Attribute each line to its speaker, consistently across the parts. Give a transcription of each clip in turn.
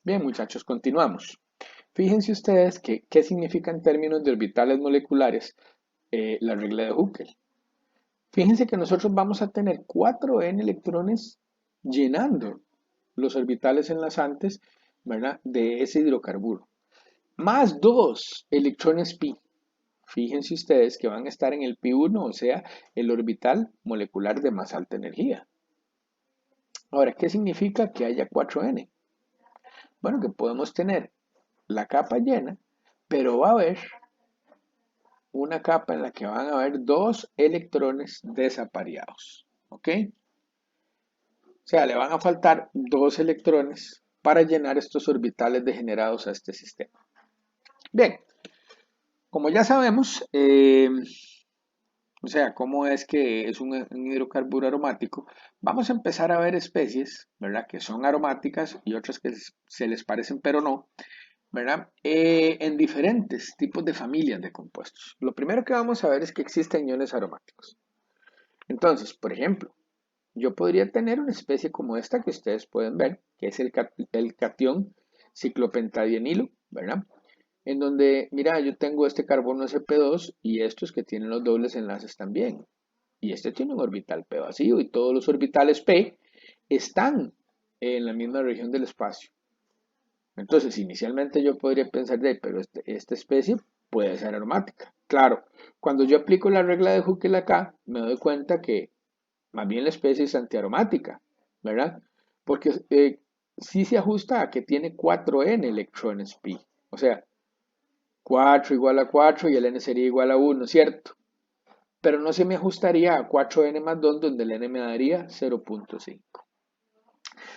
Speaker 1: Bien, muchachos, continuamos. Fíjense ustedes que, qué significa en términos de orbitales moleculares la regla de Huckel. Fíjense que nosotros vamos a tener 4n electrones llenando los orbitales enlazantes, ¿verdad?, de ese hidrocarburo, más 2 electrones pi. Fíjense ustedes que van a estar en el pi1, o sea, el orbital molecular de más alta energía. Ahora, ¿qué significa que haya 4n? Bueno, que podemos tener la capa llena, pero va a haber una capa en la que van a haber 2 electrones desapareados. ¿Ok? O sea, le van a faltar 2 electrones para llenar estos orbitales degenerados a este sistema. Bien, como ya sabemos, o sea, cómo es que es un hidrocarburo aromático, vamos a empezar a ver especies, ¿verdad?, que son aromáticas y otras que se les parecen pero no, ¿verdad? En diferentes tipos de familias de compuestos. Lo primero que vamos a ver es que existen iones aromáticos. Entonces, por ejemplo, yo podría tener una especie como esta que ustedes pueden ver, que es el catión ciclopentadienilo, ¿verdad? En donde, mira, yo tengo este carbono sp2 y estos que tienen los dobles enlaces también. Y este tiene un orbital p vacío y todos los orbitales p están en la misma región del espacio. Entonces, inicialmente yo podría pensar pero esta especie puede ser aromática. Claro, cuando yo aplico la regla de Huckel acá, me doy cuenta que más bien la especie es antiaromática, ¿verdad? Porque sí se ajusta a que tiene 4n electrones pi. O sea, 4 igual a 4 y el n sería igual a 1, ¿cierto? Pero no se me ajustaría a 4n más 2, donde el n me daría 0.5.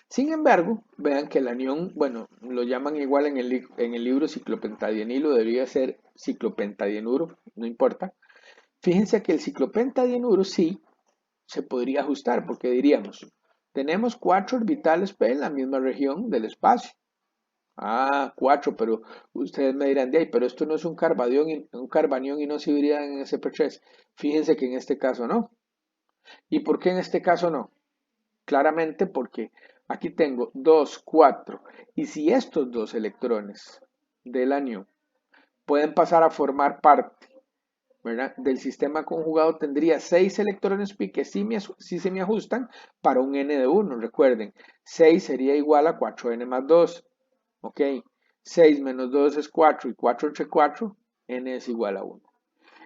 Speaker 1: Sin embargo, vean que el anión, bueno, lo llaman igual en el libro ciclopentadienilo, debería ser ciclopentadienuro, no importa. Fíjense que el ciclopentadienuro sí se podría ajustar, porque diríamos, tenemos 4 orbitales P en la misma región del espacio. Ah, 4, pero ustedes me dirán, de ahí, pero esto no es un carbanión y no se irían en SP3. Fíjense que en este caso no. ¿Y por qué en este caso no? Claramente porque aquí tengo 2, 4. Y si estos 2 electrones del anión pueden pasar a formar parte, ¿verdad?, del sistema conjugado, tendría 6 electrones pi que sí se me ajustan para un n de 1. Recuerden, 6 sería igual a 4n más 2. ¿Ok? 6 menos 2 es 4 y 4 entre 4, n es igual a 1.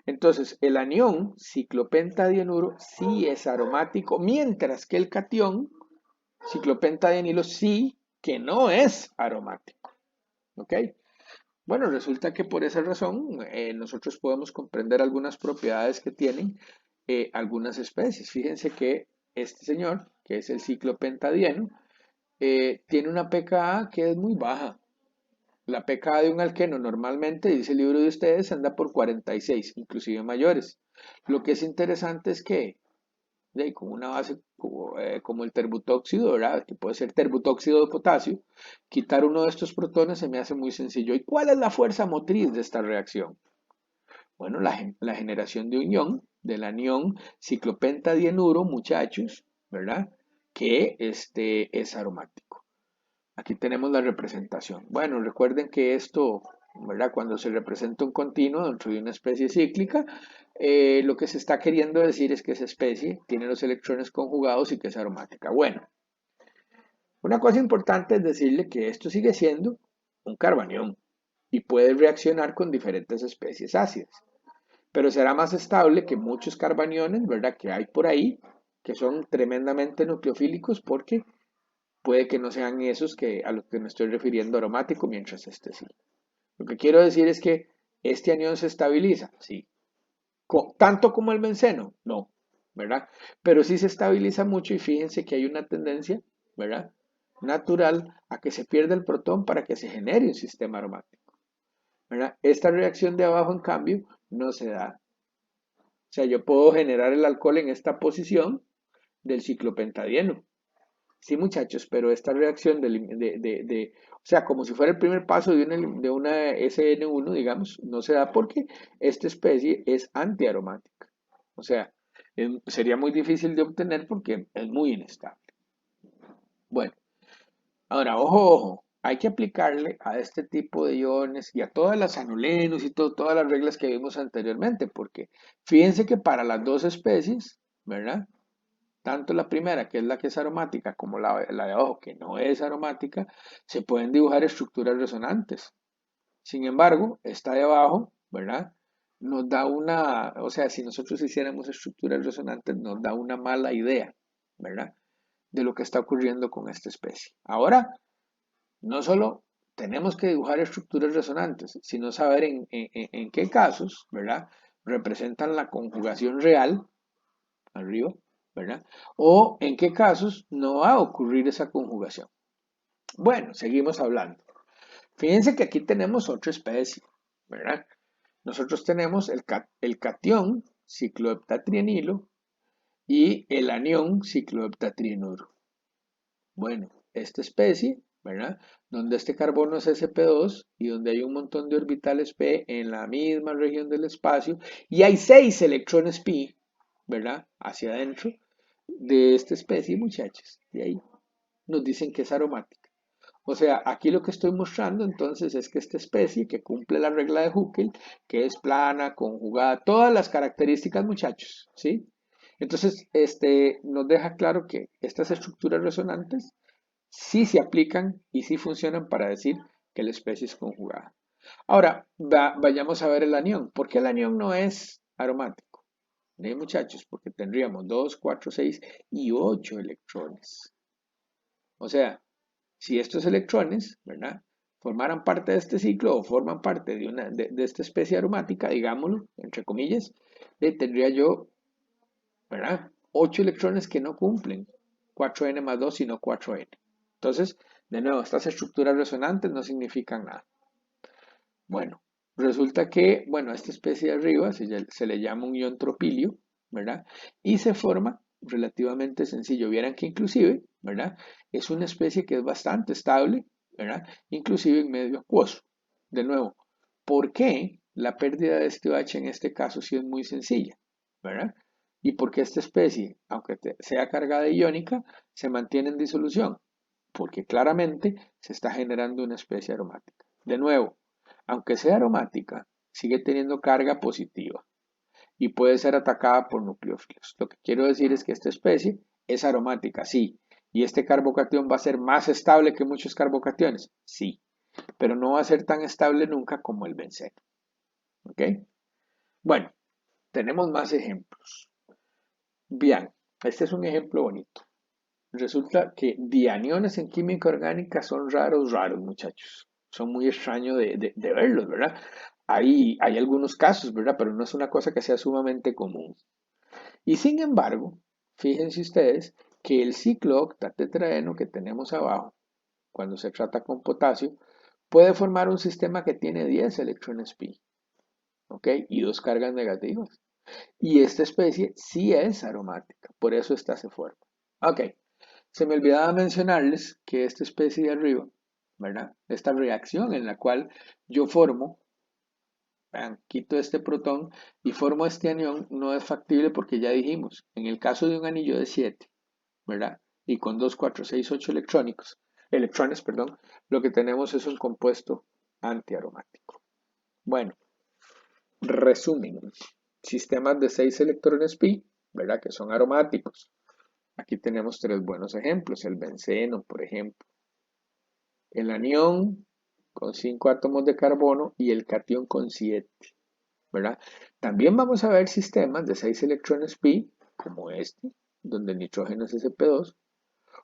Speaker 1: Entonces, el anión ciclopentadienuro sí es aromático, mientras que el catión ciclopentadienilo sí que no es aromático. ¿Ok? Bueno, resulta que por esa razón nosotros podemos comprender algunas propiedades que tienen algunas especies. Fíjense que este señor, que es el ciclopentadieno, tiene una pKa que es muy baja. La pKa de un alqueno normalmente, dice el libro de ustedes, anda por 46, inclusive mayores. Lo que es interesante es que con una base como el terbutóxido, ¿verdad?, que puede ser terbutóxido de potasio, quitar uno de estos protones se me hace muy sencillo. ¿Y cuál es la fuerza motriz de esta reacción? Bueno, la generación de unión del anión ciclopentadienuro, muchachos, ¿verdad?, que es aromático. Aquí tenemos la representación. Bueno, recuerden que esto, ¿verdad?, cuando se representa un continuo dentro de una especie cíclica, lo que se está queriendo decir es que esa especie tiene los electrones conjugados y que es aromática. Bueno, una cosa importante es decirle que esto sigue siendo un carbanión y puede reaccionar con diferentes especies ácidas, pero será más estable que muchos carbaniones, ¿verdad?, que hay por ahí, que son tremendamente nucleofílicos porque puede que no sean esos a los que me estoy refiriendo aromático, mientras este sí. Lo que quiero decir es que este anión se estabiliza, sí. ¿Tanto como el benceno? No, ¿verdad? Pero sí se estabiliza mucho y fíjense que hay una tendencia, ¿verdad?, natural a que se pierda el protón para que se genere un sistema aromático, ¿verdad? Esta reacción de abajo, en cambio, no se da. O sea, yo puedo generar el alcohol en esta posición del ciclopentadieno. Sí, muchachos, pero esta reacción o sea, como si fuera el primer paso de una SN1, digamos, no se da porque esta especie es antiaromática. O sea, sería muy difícil de obtener porque es muy inestable. Bueno, ahora, ojo, ojo. hay que aplicarle a este tipo de iones y a todas las anulenos y todas las reglas que vimos anteriormente, porque fíjense que para las dos especies, ¿verdad? Tanto la primera, que es la que es aromática, como la de abajo, que no es aromática, se pueden dibujar estructuras resonantes. Sin embargo, esta de abajo, ¿verdad? Nos da una, o sea, si nosotros hiciéramos estructuras resonantes, nos da una mala idea, ¿verdad? De lo que está ocurriendo con esta especie. Ahora, no solo tenemos que dibujar estructuras resonantes, sino saber en qué casos, ¿verdad? Representan la conjugación real, arriba, ¿verdad? O en qué casos no va a ocurrir esa conjugación. Bueno, seguimos hablando. Fíjense que aquí tenemos otra especie, ¿verdad? Nosotros tenemos el catión cicloheptatrienilo y el anión cicloheptatrienuro. Bueno, esta especie, ¿verdad? Donde este carbono es sp2 y donde hay un montón de orbitales p en la misma región del espacio y hay 6 electrones pi, ¿verdad? Hacia adentro de esta especie, muchachos. De ahí nos dicen que es aromática. O sea, aquí lo que estoy mostrando entonces es que esta especie que cumple la regla de Huckel, que es plana, conjugada, todas las características, muchachos, ¿sí? Entonces, nos deja claro que estas estructuras resonantes sí se aplican y sí funcionan para decir que la especie es conjugada. Ahora, vayamos a ver el anión. ¿Por qué el anión no es aromático? Muchachos, porque tendríamos 2, 4, 6 y 8 electrones. O sea, si estos electrones, ¿verdad? Formaran parte de este ciclo o forman parte de esta especie aromática, digámoslo, entre comillas, tendría yo, ¿verdad? 8 electrones que no cumplen 4n más 2, sino 4n. Entonces, de nuevo, estas estructuras resonantes no significan nada. Bueno, resulta que, bueno, a esta especie de arriba se le llama un ion tropilio, ¿verdad? Y se forma relativamente sencillo. Vieran que inclusive, ¿verdad? Es una especie que es bastante estable, ¿verdad? Inclusive en medio acuoso. De nuevo, ¿por qué la pérdida de este OH en este caso sí es muy sencilla, ¿verdad? Y por qué esta especie, aunque sea cargada iónica, se mantiene en disolución, porque claramente se está generando una especie aromática. De nuevo, aunque sea aromática, sigue teniendo carga positiva y puede ser atacada por nucleófilos. Lo que quiero decir es que esta especie es aromática, sí, y este carbocatión va a ser más estable que muchos carbocationes, sí, pero no va a ser tan estable nunca como el benceno. ¿Ok? Bueno, tenemos más ejemplos. Bien, este es un ejemplo bonito. Resulta que dianiones en química orgánica son raros, muchachos. Son muy extraños de verlos, ¿verdad? Hay algunos casos, ¿verdad? Pero no es una cosa que sea sumamente común. Y sin embargo, fíjense ustedes que el ciclo octatetraeno que tenemos abajo, cuando se trata con potasio, puede formar un sistema que tiene 10 electrones pi, ¿ok? Y dos cargas negativas. Y esta especie sí es aromática, por eso esta se forma. Ok, se me olvidaba mencionarles que esta especie de arriba, ¿verdad? Esta reacción en la cual yo formo, vean, quito este protón y formo este anión, no es factible porque ya dijimos, en el caso de un anillo de 7, ¿verdad? Y con 2, 4, 6, 8 electrones, perdón, lo que tenemos es un compuesto antiaromático. Bueno, resumen, sistemas de 6 electrones pi, ¿verdad? Que son aromáticos. Aquí tenemos tres buenos ejemplos, el benceno, por ejemplo, el anión con 5 átomos de carbono y el catión con 7, ¿verdad? También vamos a ver sistemas de 6 electrones pi, como este, donde el nitrógeno es sp2,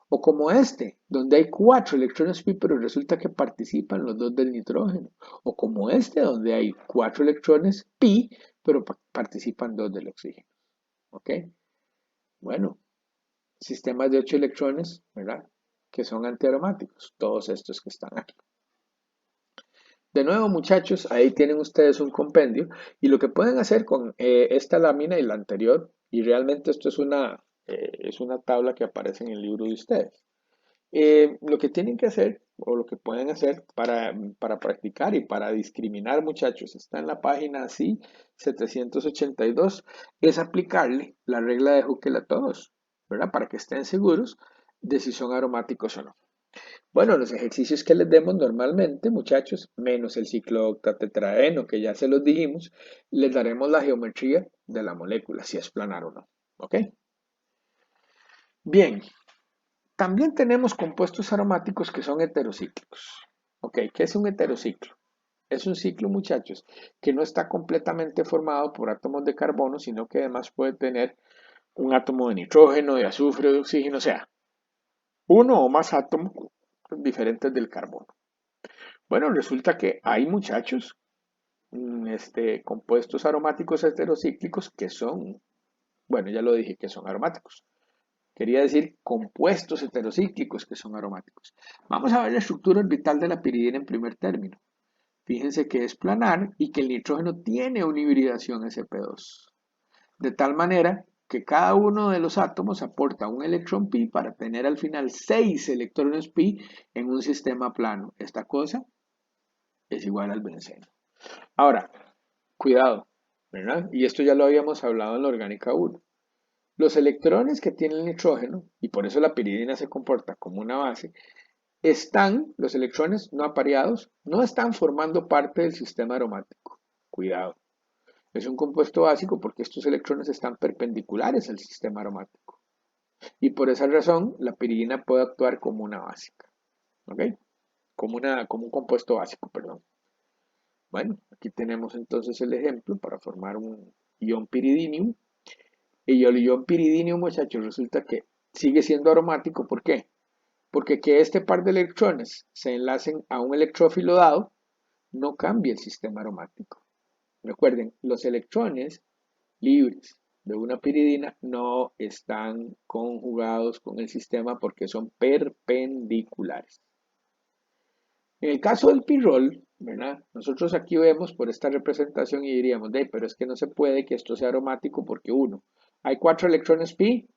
Speaker 1: o como este, donde hay 4 electrones pi, pero resulta que participan los dos del nitrógeno, o como este, donde hay 4 electrones pi, pero participan dos del oxígeno, ¿ok? Bueno, sistemas de 8 electrones, ¿verdad? Que son antiaromáticos, todos estos que están aquí. De nuevo, muchachos, ahí tienen ustedes un compendio y lo que pueden hacer con esta lámina y la anterior, y realmente esto es una tabla que aparece en el libro de ustedes. Lo que tienen que hacer o lo que pueden hacer para practicar y para discriminar, muchachos, está en la página así 782, es aplicarle la regla de Huckel a todos, ¿verdad? Para que estén seguros de si son aromáticos o no. Bueno, los ejercicios que les demos normalmente, muchachos, menos el ciclooctatetraeno, que ya se los dijimos, les daremos la geometría de la molécula, si es planar o no. ¿Ok? Bien, también tenemos compuestos aromáticos que son heterocíclicos. ¿Ok? ¿Qué es un heterociclo? Es un ciclo, muchachos, que no está completamente formado por átomos de carbono, sino que además puede tener un átomo de nitrógeno, de azufre, de oxígeno, o sea, uno o más átomos diferentes del carbono. Bueno, resulta que hay, muchachos, compuestos aromáticos heterocíclicos que son, bueno, ya lo dije que son aromáticos. Quería decir compuestos heterocíclicos que son aromáticos. Vamos a ver la estructura orbital de la piridina en primer término. Fíjense que es planar y que el nitrógeno tiene una hibridación sp2. De tal manera que cada uno de los átomos aporta un electrón pi para tener al final 6 electrones pi en un sistema plano. Esta cosa es igual al benceno. Ahora, cuidado, ¿verdad? Y esto ya lo habíamos hablado en la orgánica 1. Los electrones que tiene el nitrógeno, y por eso la piridina se comporta como una base, los electrones no apareados, no están formando parte del sistema aromático. Cuidado. Es un compuesto básico porque estos electrones están perpendiculares al sistema aromático. Y por esa razón, la piridina puede actuar como una básica. ¿Ok? Como un compuesto básico, perdón. Bueno, aquí tenemos entonces el ejemplo para formar un ion piridinium. Y el ion piridinium, muchachos, resulta que sigue siendo aromático. ¿Por qué? Porque que este par de electrones se enlacen a un electrófilo dado no cambia el sistema aromático. Recuerden, los electrones libres de una piridina no están conjugados con el sistema porque son perpendiculares. En el caso del pirrol, ¿verdad? Nosotros aquí vemos por esta representación y diríamos, pero es que no se puede que esto sea aromático porque uno, hay 4 electrones pi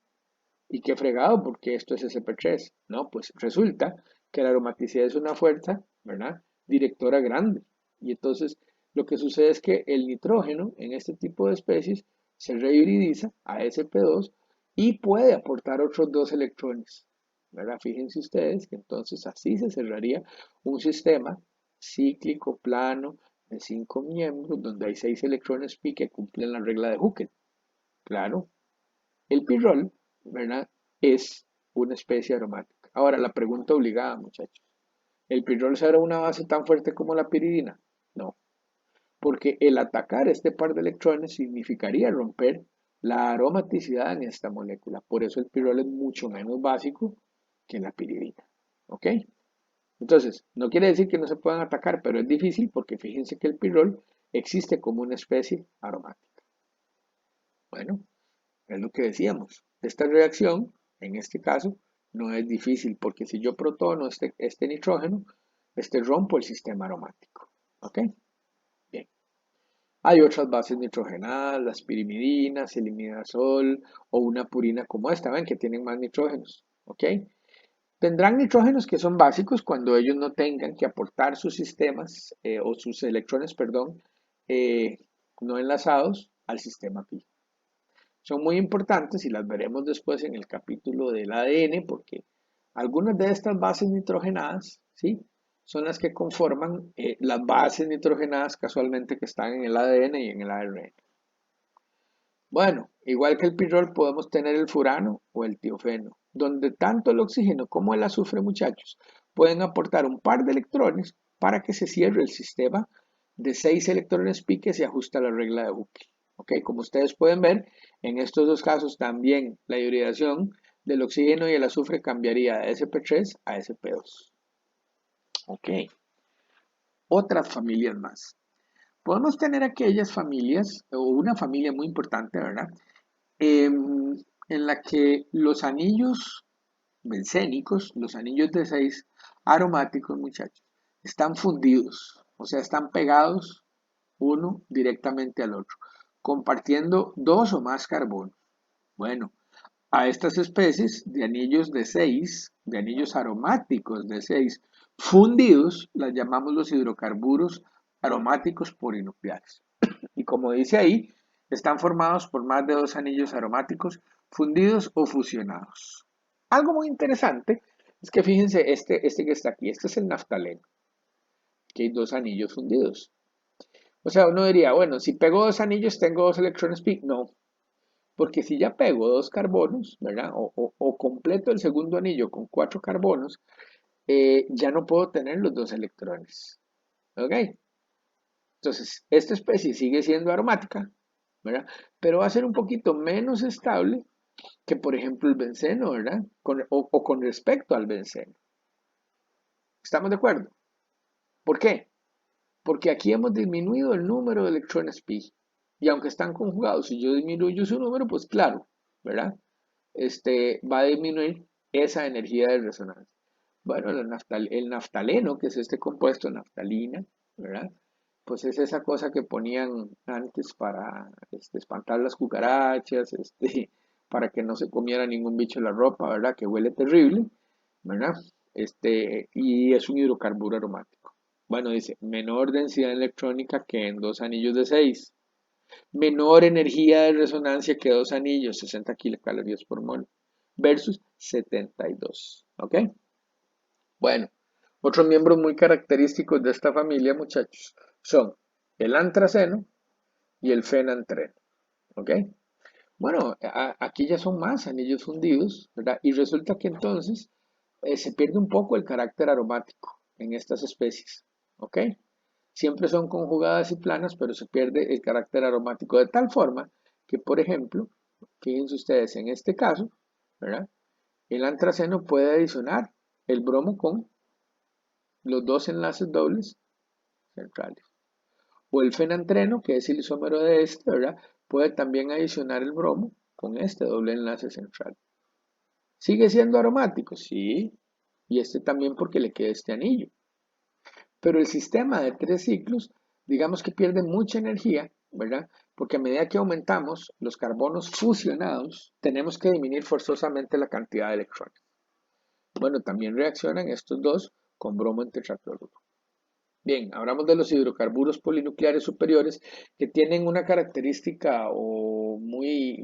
Speaker 1: y qué fregado porque esto es sp3. No, pues resulta que la aromaticidad es una fuerza, ¿verdad? Directora grande. Y entonces lo que sucede es que el nitrógeno en este tipo de especies se rehibridiza a sp2 y puede aportar otros 2 electrones. ¿Verdad? Fíjense ustedes que entonces así se cerraría un sistema cíclico plano de 5 miembros donde hay 6 electrones pi que cumplen la regla de Hooke. Claro, el pirrol, ¿verdad? Es una especie aromática. Ahora, la pregunta obligada, muchachos. ¿El pirrol será una base tan fuerte como la piridina? No, porque el atacar este par de electrones significaría romper la aromaticidad en esta molécula. Por eso el pirrol es mucho menos básico que la piridina. ¿Ok? Entonces, no quiere decir que no se puedan atacar, pero es difícil porque fíjense que el pirrol existe como una especie aromática. Bueno, es lo que decíamos. Esta reacción, en este caso, no es difícil porque si yo protono este nitrógeno, rompo el sistema aromático. ¿Ok? Bien. Hay otras bases nitrogenadas, las pirimidinas, el imidazol o una purina como esta, ven que tienen más nitrógenos. ¿Ok? Tendrán nitrógenos que son básicos cuando ellos no tengan que aportar sus sistemas o sus electrones, perdón, eh, no enlazados al sistema pi. Son muy importantes y las veremos después en el capítulo del ADN porque algunas de estas bases nitrogenadas, ¿sí? Son las que conforman las bases nitrogenadas casualmente que están en el ADN y en el ARN. Bueno, igual que el pirrol podemos tener el furano o el tiofeno, donde tanto el oxígeno como el azufre, muchachos, pueden aportar un par de electrones para que se cierre el sistema de 6 electrones pi que se ajusta a la regla de Hooke. ¿Ok? Como ustedes pueden ver, en estos dos casos también la hibridación del oxígeno y el azufre cambiaría de sp3 a sp2. ¿Ok? Otras familias más. Podemos tener aquellas familias, o una familia muy importante, ¿verdad? En la que los anillos bencénicos, los anillos de 6 aromáticos, muchachos, están fundidos, o sea, están pegados uno directamente al otro, compartiendo 2 o más carbonos. Bueno, a estas especies de anillos de 6, de anillos aromáticos de 6 fundidos, las llamamos los hidrocarburos aromáticos polinucleares. Y como dice ahí, están formados por más de 2 anillos aromáticos fundidos o fusionados. Algo muy interesante Es que fíjense, este que está aquí, este es el naftaleno, que hay dos anillos fundidos. O sea, uno diría, bueno, si pego dos anillos, tengo dos electrones pi. No, porque si ya pego dos carbonos, ¿verdad? O completo el segundo anillo con cuatro carbonos, ya no puedo tener los dos electrones. ¿Ok? Entonces, esta especie sigue siendo aromática, ¿verdad? Pero va a ser un poquito menos estable que, por ejemplo, el benceno, ¿verdad? O con respecto al benceno. ¿Estamos de acuerdo? ¿Por qué? Porque aquí hemos disminuido el número de electrones pi. Y aunque están conjugados, si yo disminuyo su número, pues claro, ¿verdad? Va a disminuir esa energía de resonancia. Bueno, el naftaleno, que es este compuesto, naftalina, ¿verdad? Pues es esa cosa que ponían antes para espantar las cucarachas, para que no se comiera ningún bicho la ropa, ¿verdad? Que huele terrible, ¿verdad? Y es un hidrocarburo aromático. Bueno, dice, menor densidad electrónica que en dos anillos de 6, menor energía de resonancia que dos anillos, 60 kilocalorías por mol, versus 72, ¿ok? Bueno, otros miembros muy característicos de esta familia, muchachos, son el antraceno y el fenantreno, ¿ok? Bueno, aquí ya son más anillos fundidos, ¿verdad? Y resulta que entonces se pierde un poco el carácter aromático en estas especies, ¿ok? Siempre son conjugadas y planas, pero se pierde el carácter aromático de tal forma que, por ejemplo, fíjense ustedes en este caso, ¿verdad? El antraceno puede adicionar el bromo con los dos enlaces dobles centrales. O el fenantreno, que es el isómero de este, ¿verdad? Puede también adicionar el bromo con este doble enlace central. ¿Sigue siendo aromático? Sí. Y este también porque le queda este anillo. Pero el sistema de tres ciclos, digamos que pierde mucha energía, ¿verdad? Porque a medida que aumentamos los carbonos fusionados, tenemos que disminuir forzosamente la cantidad de electrones. Bueno, también reaccionan estos dos con bromo en tetracloruro. Bien, hablamos de los hidrocarburos polinucleares superiores que tienen una característica muy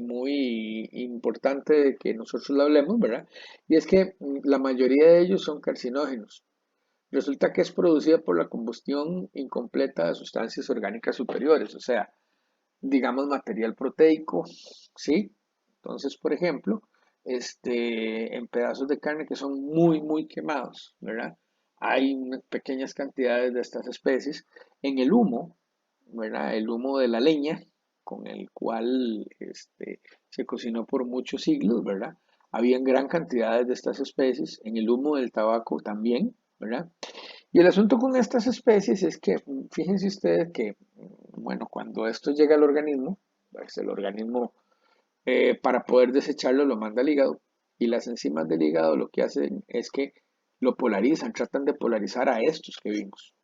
Speaker 1: importante de que nosotros la hablemos, ¿verdad? Y es que la mayoría de ellos son carcinógenos. Resulta que es producida por la combustión incompleta de sustancias orgánicas superiores, o sea, digamos material proteico, ¿sí? Entonces, por ejemplo, en pedazos de carne que son muy quemados, ¿verdad? Hay unas pequeñas cantidades de estas especies. En el humo, ¿verdad? El humo de la leña, con el cual se cocinó por muchos siglos, ¿verdad? Habían gran cantidades de estas especies. En el humo del tabaco también, ¿verdad? Y el asunto con estas especies es que, fíjense ustedes que, bueno, cuando esto llega al organismo, pues el organismo para poder desecharlo lo manda al hígado y las enzimas del hígado lo que hacen es que lo polarizan, tratan de polarizar a estos que vimos.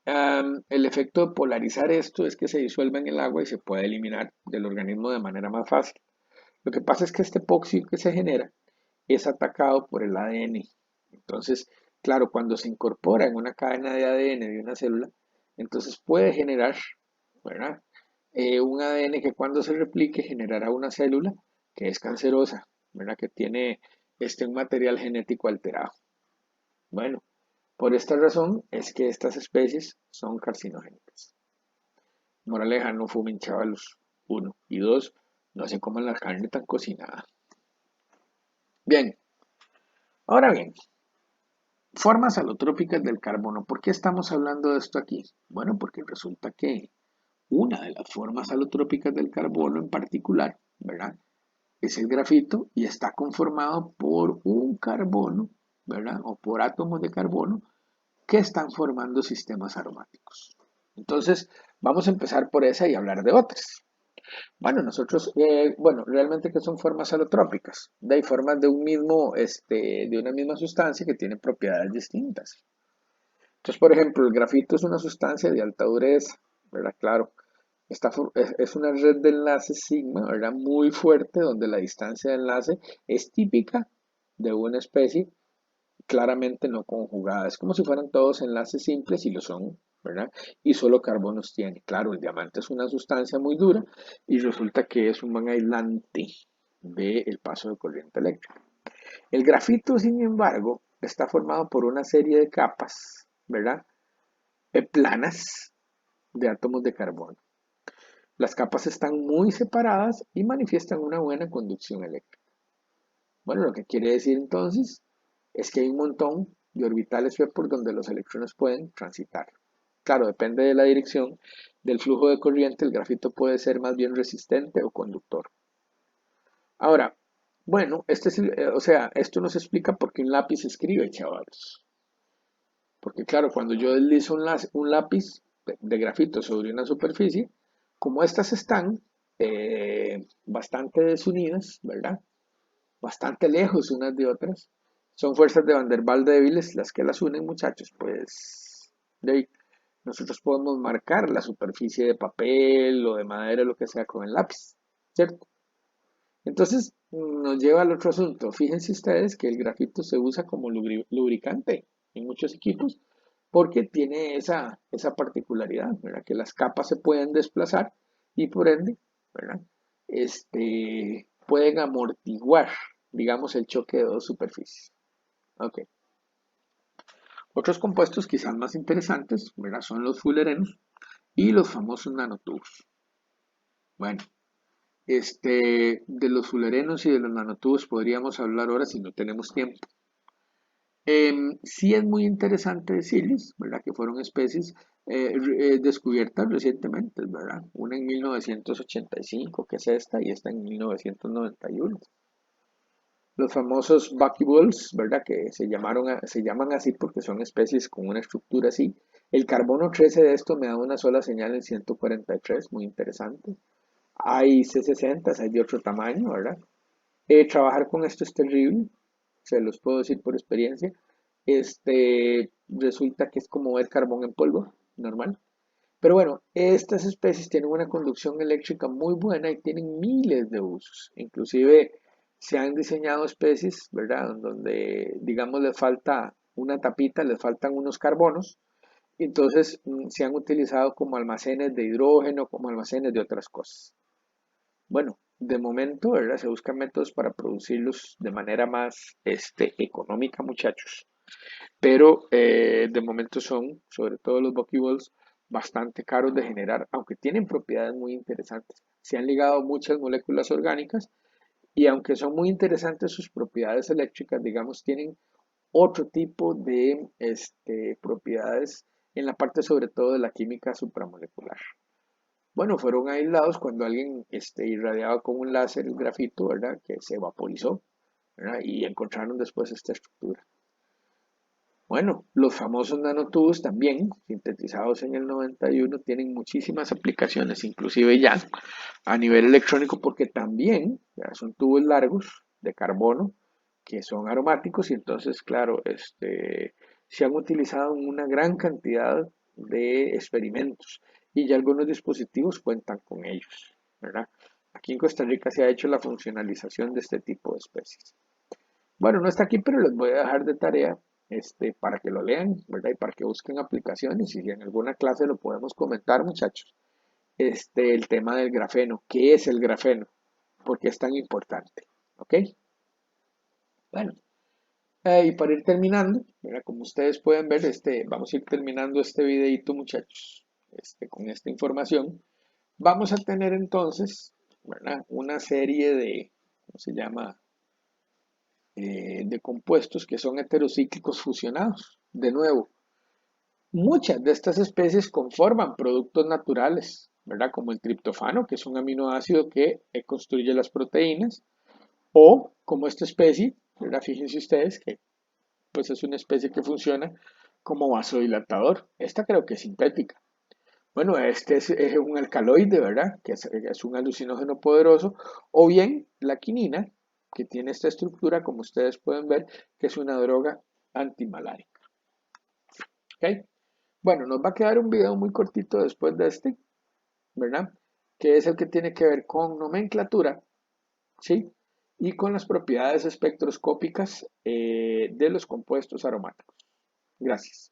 Speaker 1: El efecto de polarizar esto es que se disuelve en el agua y se puede eliminar del organismo de manera más fácil. Lo que pasa es que este epoxi que se genera es atacado por el ADN. Entonces, claro, cuando se incorpora en una cadena de ADN de una célula, entonces puede generar, ¿verdad? Un ADN que cuando se replique generará una célula que es cancerosa, ¿verdad? Que tiene un material genético alterado. Bueno, por esta razón es que estas especies son carcinogénicas. Moraleja, no fumen chavalos. Uno. Y dos, no se coman la carne tan cocinada. Bien, ahora bien, formas alotrópicas del carbono. ¿Por qué estamos hablando de esto aquí? Bueno, porque resulta que una de las formas alotrópicas del carbono en particular, ¿verdad? Es el grafito y está conformado por un carbono, ¿verdad? O por átomos de carbono que están formando sistemas aromáticos. Entonces, vamos a empezar por esa y hablar de otras. Bueno, realmente que son formas alotrópicas, hay formas de de una misma sustancia que tienen propiedades distintas. Entonces, por ejemplo, el grafito es una sustancia de alta dureza, ¿verdad? Claro, es una red de enlaces sigma, ¿verdad? Muy fuerte, donde la distancia de enlace es típica de una especie claramente no conjugada. Es como si fueran todos enlaces simples y lo son, ¿verdad? Y solo carbonos tiene. Claro, el diamante es una sustancia muy dura y resulta que es un buen aislante del paso de corriente eléctrica. El grafito, sin embargo, está formado por una serie de capas, ¿verdad? Planas de átomos de carbono. Las capas están muy separadas y manifiestan una buena conducción eléctrica. Bueno, lo que quiere decir entonces es que hay un montón de orbitales P por donde los electrones pueden transitar. Claro, depende de la dirección del flujo de corriente, el grafito puede ser más bien resistente o conductor. Ahora, bueno, esto nos explica por qué un lápiz escribe, chavales. Porque claro, cuando yo deslizo un lápiz de grafito sobre una superficie, como estas están bastante desunidas, ¿verdad? Bastante lejos unas de otras, son fuerzas de Van der Waals débiles las que las unen, muchachos, pues de ahí, nosotros podemos marcar la superficie de papel o de madera, lo que sea, con el lápiz, ¿cierto? Entonces nos lleva al otro asunto. Fíjense ustedes que el grafito se usa como lubricante en muchos equipos porque tiene esa particularidad, ¿verdad? Que las capas se pueden desplazar y por ende, ¿verdad? Pueden amortiguar, digamos, el choque de dos superficies. Ok. Otros compuestos quizás más interesantes, ¿verdad? Son los fullerenos y los famosos nanotubos. Bueno, de los fullerenos y de los nanotubos podríamos hablar ahora si no tenemos tiempo. Sí es muy interesante decirles, ¿verdad? Que fueron especies descubiertas recientemente, ¿verdad? Una en 1985, que es esta, y esta en 1991. Los famosos buckyballs, ¿verdad? Que se llaman así porque son especies con una estructura así. El carbono 13 de esto me da una sola señal en 143, muy interesante. Hay C60, hay de otro tamaño, ¿verdad? Trabajar con esto es terrible, se los puedo decir por experiencia. Resulta que es como ver carbón en polvo, normal. Pero bueno, estas especies tienen una conducción eléctrica muy buena y tienen miles de usos. Inclusive se han diseñado especies, ¿verdad? Donde, digamos, le falta una tapita, le faltan unos carbonos. Entonces se han utilizado como almacenes de hidrógeno, como almacenes de otras cosas. Bueno, de momento, ¿verdad? Se buscan métodos para producirlos de manera más económica, muchachos. Pero de momento son, sobre todo los buckyballs, bastante caros de generar, aunque tienen propiedades muy interesantes. Se han ligado muchas moléculas orgánicas y aunque son muy interesantes sus propiedades eléctricas, digamos, tienen otro tipo de propiedades en la parte sobre todo de la química supramolecular. Bueno, fueron aislados cuando alguien irradiaba con un láser el grafito, ¿verdad? Que se vaporizó, ¿verdad? Y encontraron después esta estructura. Bueno, los famosos nanotubos también, sintetizados en el 91, tienen muchísimas aplicaciones, inclusive ya a nivel electrónico, porque también ya son tubos largos de carbono que son aromáticos y entonces, claro, se han utilizado en una gran cantidad de experimentos y ya algunos dispositivos cuentan con ellos, ¿verdad? Aquí en Costa Rica se ha hecho la funcionalización de este tipo de especies. Bueno, no está aquí, pero les voy a dejar de tarea para que lo lean, ¿verdad? Y para que busquen aplicaciones y si en alguna clase lo podemos comentar, muchachos. El tema del grafeno. ¿Qué es el grafeno? ¿Por qué es tan importante? ¿Ok? Bueno, y para ir terminando, ¿verdad? Como ustedes pueden ver, vamos a ir terminando este videito, muchachos, con esta información. Vamos a tener entonces, ¿verdad? Una serie de, ¿cómo se llama? De compuestos que son heterocíclicos fusionados. De nuevo, muchas de estas especies conforman productos naturales, ¿verdad? Como el triptofano, que es un aminoácido que construye las proteínas, o como esta especie, ¿verdad? Fíjense ustedes que pues es una especie que funciona como vasodilatador. Esta creo que es sintética. Bueno, es un alcaloide, ¿verdad? Que es un alucinógeno poderoso. O bien la quinina, que tiene esta estructura, como ustedes pueden ver, que es una droga antimalárica. ¿Ok? Bueno, nos va a quedar un video muy cortito después de este, ¿verdad? Que es el que tiene que ver con nomenclatura, ¿sí? Y con las propiedades espectroscópicas de los compuestos aromáticos. Gracias.